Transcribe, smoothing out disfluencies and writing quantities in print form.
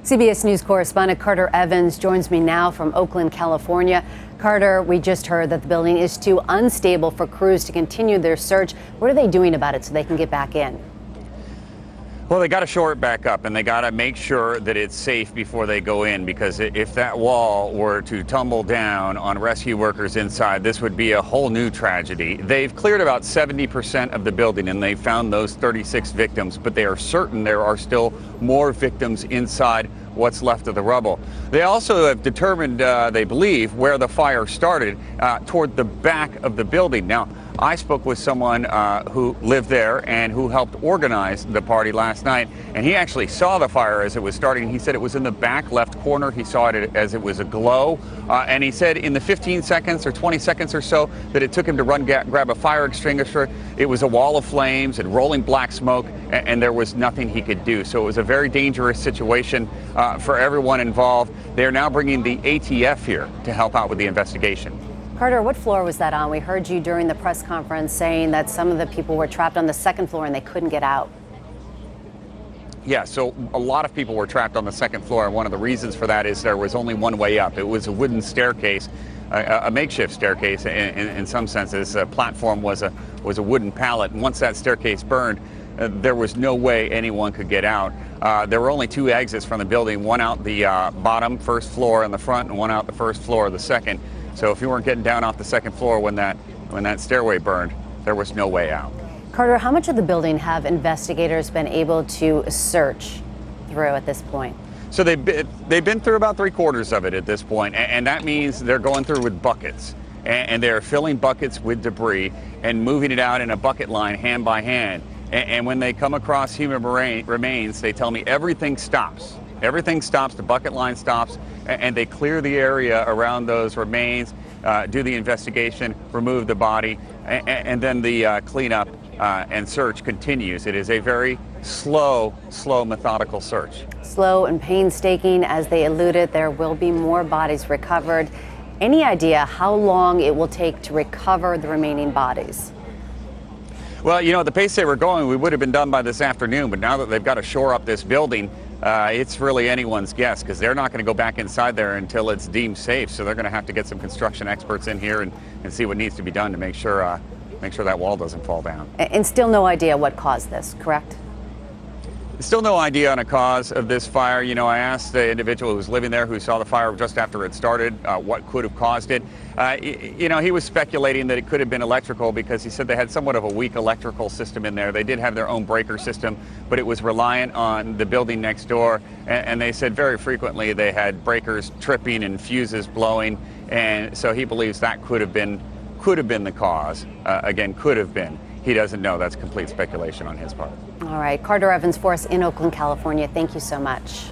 CBS News correspondent Carter Evans joins me now from Oakland, California. Carter, we just heard that the building is too unstable for crews to continue their search. What are they doing about it so they can get back in? Well, they got to shore it back up, and they got to make sure that it's safe before they go in, because if that wall were to tumble down on rescue workers inside, this would be a whole new tragedy. They've cleared about 70% of the building, and they found those 36 victims, but they are certain there are still more victims inside what's left of the rubble. They also have determined, they believe, where the fire started, toward the back of the building. Now, I spoke with someone who lived there and who helped organize the party last night, and he actually saw the fire as it was starting. He said it was in the back left corner. He saw it as it was a glow, and he said in the 15 seconds or 20 seconds or so that it took him to run grab a fire extinguisher, it was a wall of flames and rolling black smoke, and there was nothing he could do. So it was a very dangerous situation for everyone involved. They are now bringing the ATF here to help out with the investigation. Carter, what floor was that on? We heard you during the press conference saying that some of the people were trapped on the second floor and they couldn't get out. Yeah, so a lot of people were trapped on the second floor, and one of the reasons for that is there was only one way up. It was a wooden staircase, a makeshift staircase in some senses. A platform was a wooden pallet, and once that staircase burned, there was no way anyone could get out. There were only two exits from the building, one out the bottom first floor in the front and one out the first floor the second. So if you weren't getting down off the second floor when that stairway burned, there was no way out. Carter, how much of the building have investigators been able to search through at this point? So they've been through about 3/4 of it at this point, and that means they're going through with buckets, and they're filling buckets with debris and moving it out in a bucket line hand by hand. And when they come across human remains, they tell me everything stops. Everything stops, the bucket line stops, and they clear the area around those remains, do the investigation, remove the body, and then the cleanup and search continues. It is a very slow, methodical search. Slow and painstaking. As they alluded, there will be more bodies recovered. Any idea how long it will take to recover the remaining bodies? Well, you know, at the pace they were going, we would have been done by this afternoon, but now that they've got to shore up this building, it's really anyone's guess, because they're not going to go back inside there until it's deemed safe. So they're going to have to get some construction experts in here and see what needs to be done to make sure that wall doesn't fall down. And still no idea what caused this, correct? Still no idea on a cause of this fire. You know, I asked the individual who was living there who saw the fire just after it started what could have caused it. You know, he was speculating that it could have been electrical, because he said they had somewhat of a weak electrical system in there. They did have their own breaker system, but it was reliant on the building next door. And they said very frequently they had breakers tripping and fuses blowing. And so he believes that could have been the cause. Again, could have been. He doesn't know. That's complete speculation on his part. All right. Carter Evans for us in Oakland, California. Thank you so much.